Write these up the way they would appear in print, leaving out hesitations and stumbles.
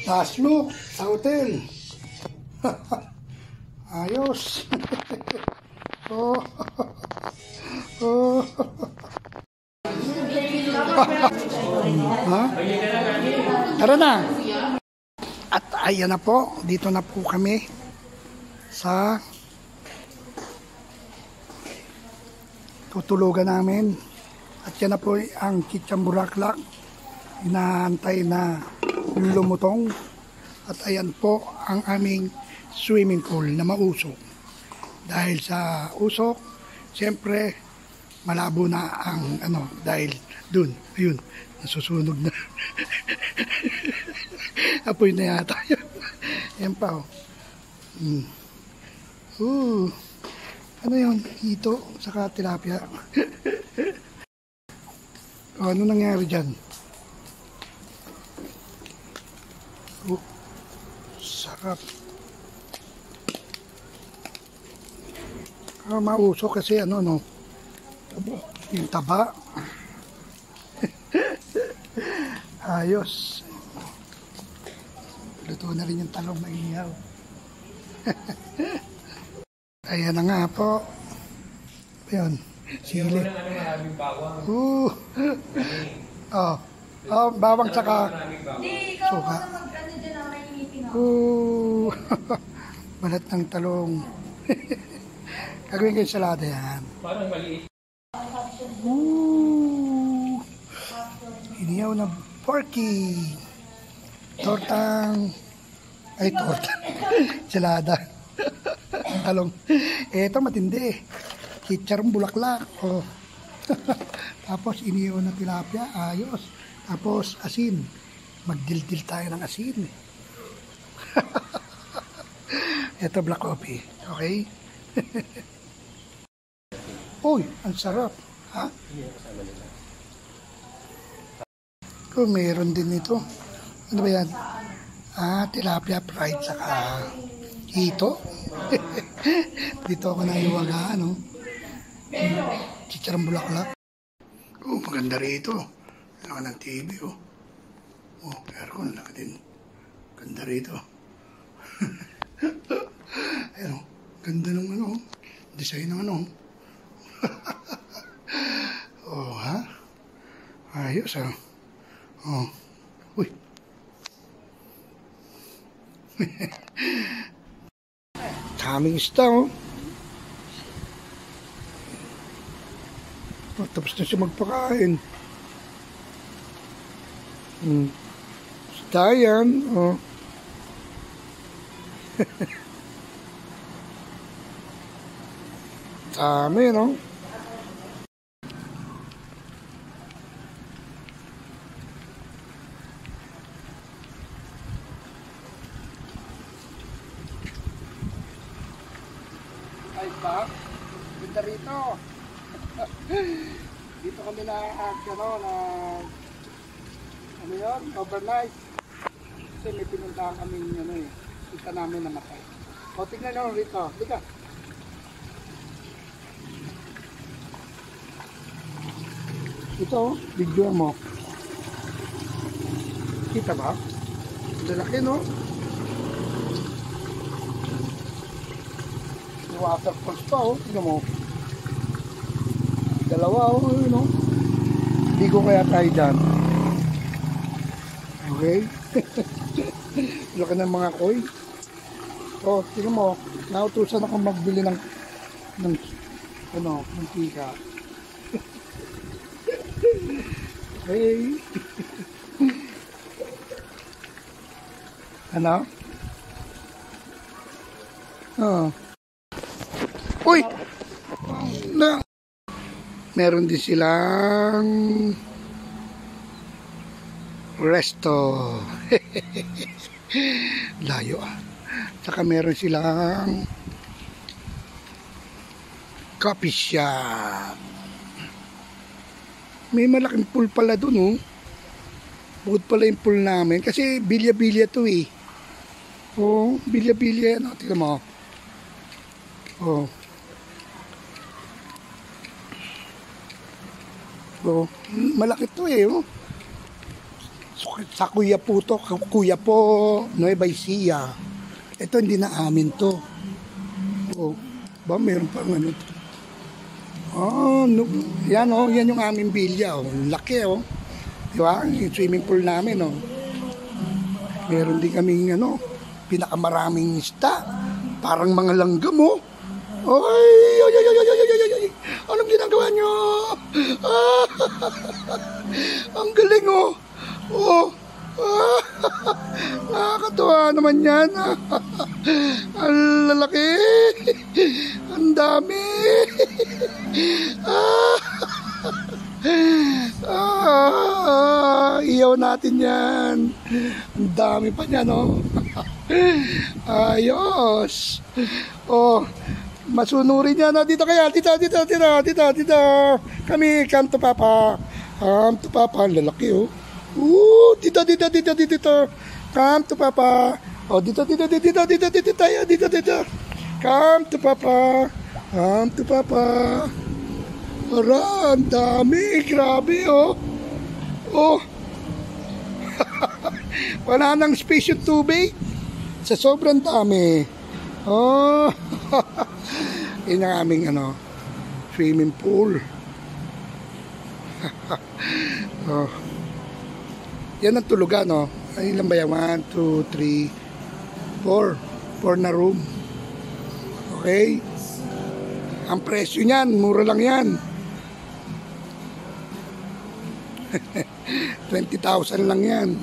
Last look sa hotel. Ayos. Oh. Oh. Ha? Tara na. At ayan na po, dito na po kami sa tutulugan namin. At yan na po ang Chichang Bulaklak. Inaantay na lumutong. At ayan po ang aming swimming pool na mausok. Dahil sa usok, siyempre malabo na ang dahil dun, ayun, nasusunog na. Apoy na yata yun. Ayan pa oh. Ano yun? Hito, saka tilapia. Ano nangyari dyan? Sarap. Mausok kasi no? Yung taba. Ayos. Luto na rin yung talong na ihaw. Ayan na nga po. Ayan. Sili. Bawang tsaka suka. Balat ng talong. Gagawin kayo salada yan. Parang maliit. Iniyaw na porky. Torta. Salada. Talong. Ito matindi. Chicharong bulaklak. Oh. Tapos iniyaw na tilapia. Ayos. Tapos asin. Magdildil tayo ng asin. Ito black coffee. Okay? Uy, ang sarap. Ha? Meron din ito. Ano ba yan? Tilapia fried saka hito. Dito ako naiwaga, Chicharong bulaklak. Maganda rito. Laka ng TV, aircon, laka din. Ganda rito. Ayun, ganda ng design ng ha? Ayos, Uy. Kaming isda, tapos na siya magpakain. Isda yan, dami, Ay ba? Ganda rito. Dito kami overnight. Kasi may pinuntahan kami kita namin namatay. O, tignan nyo rito. Dika. Ito, video mo. Kita ba? Lalaki, Waterfalls pa, tignan mo. Dalawa, Hindi ko kaya tayo dyan. Okay? Laki ng mga koy. Tignan mo. Nautusan ako magbili ng tika. Okay. Ano? Uy! Meron din silang resto. Layo. Saka meron silang coffee shop. May malaking pool pala dun, Bukod pala yung pool namin. Kasi bilya-bilya to bilya-bilya. Tignan mo. Malaki to Sa Kuya po to, Kuya po, Nueva Ecija. Ito hindi na amin to. Oh, ba meron pa ano? Oh, no, yan oh, yan yung aming bilya oh. Laki oh. Di ba? Yung swimming pool namin oh. Meron din kaming ano, pinakamaraming isda. Parang mga langgam oh. Ay, ay, ay, ay, ay, ay, ay, ay. Anong ginagawa nyo? Ah, ang galing oh. Oh. Ah, nakakatuwa naman yan. Ang lalaki. Ang dami. Iyaw natin yan. Ang dami pa niya, no? Ayos. Oh, masunurin niya na dito kaya. Dito. Kami, come to Papa. Come to Papa. Lalaki, oh. Dito. Come to Papa. Oh, dito tayo. Dito. Come to Papa. Come to Papa. Ara, ang dami. Grabe, oh. Oh. Wala nang space yung tubig. Sa sobrang dami. Oh. Yun ang aming, swimming pool. Oh. Yan ang tulugan, no? Ay, ilan ba yan? 1, 2, 3, 4. 4 na room. Okay? Ang presyo niyan, mura lang yan. 20,000 lang yan.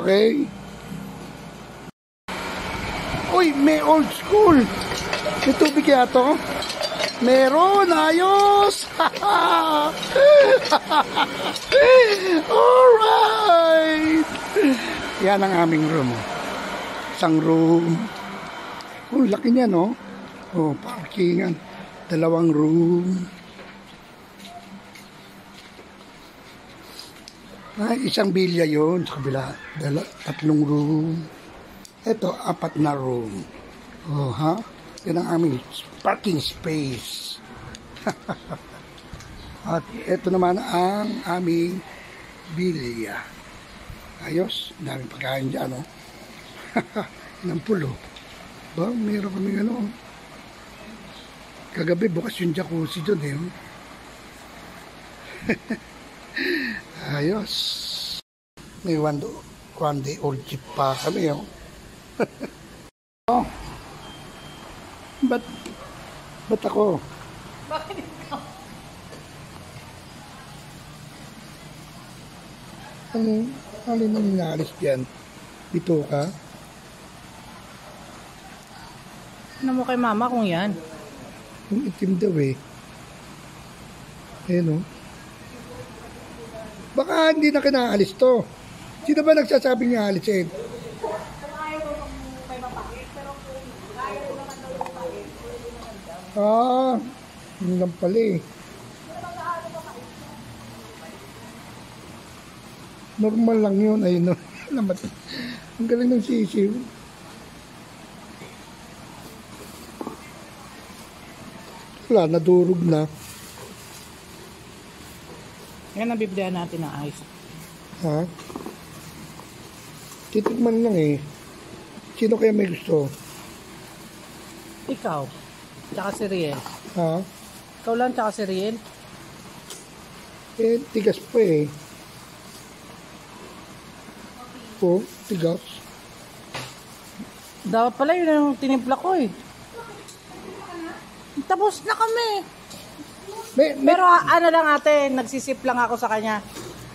Okay? Uy, may old school. May tubig kaya to? Meron, ayos! Alright! Yan ang aming room. Isang room. Oh, laki niya, no? Oh, parkingan. 2 room. Ay, isang bilya yun sa kabila. 3 room. Ito, 4 na room. Oh, ha? Yan ang aming parking space. At ito naman ang aming bilya. Ayos, daming pagkain dyan, no? Ng pulo. Ba, meron kami kagabi, bukas yung jacuzzi dun, eh. Ayos. May one day old jeep pa kami, oh. Oh. Ba't ako? Bakit ikaw? Alin ang inaalis dyan? Bito ka? Ano mo kay mama kung yan? Yung itim daw eh. Ayan o. Baka hindi na kinaalis to. Sino ba nagsasabing niya alisin? Yun lang pala eh. Normal lang yun. Ayun, ang galing ng sisiw. Wala, nadurog na. Yan ang biblihan natin ng ice. Ha? Titikman lang eh. Sino kaya may gusto? Ikaw. Tsaka si Riel. Ha? Ikaw lang tsaka si Riel. Eh, tigas pa eh. Oh, tigas. Dapat pala yun yung tinimpla ko eh. Tapos na kami. Pero ano lang ate, nagsisip lang ako sa kanya.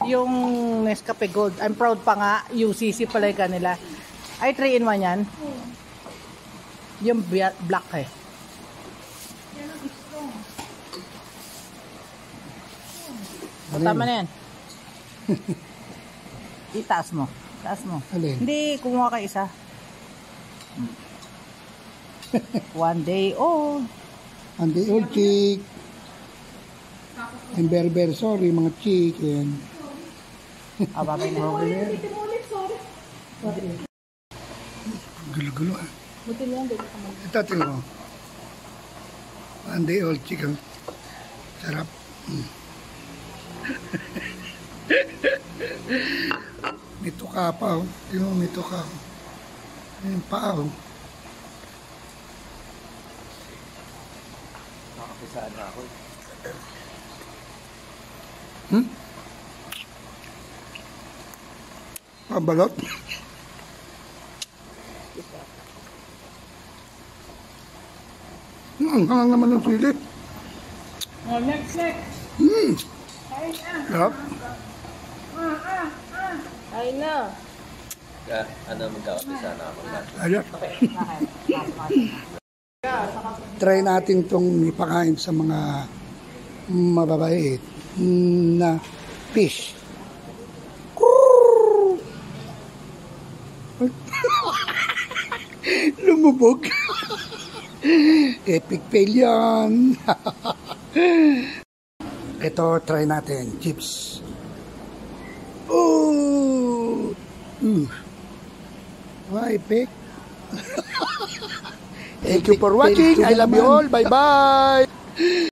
Yung Nescafe Gold. I'm proud pa nga. UCC pala yung kanila. Ay, 3-in-1 yan. Yung black eh. Tama na yan. Itaas mo. Taas mo. Alin? Hindi, kumuha ka isa. 1 day old. One day old chick. I'm very, very sorry mga chicken. Babay na. Gulo-gulo ah. Ito, tingin mo. One day old chicken. Sarap. May tuka pa. Tingnan mo, may tuka. Yung paa. Nakapisaan na ako. Pabalot. Ang hangang naman ng sili. Oh, next. Sarap. I know. Ano, magkakapisa na ako na. Ayan. Try natin itong ipakain sa mga mababait na fish. Lumubog. Epic fail yan. Ito, try natin. Chips. Oh! Epic. Thank you for watching. I love you all. Bye-bye.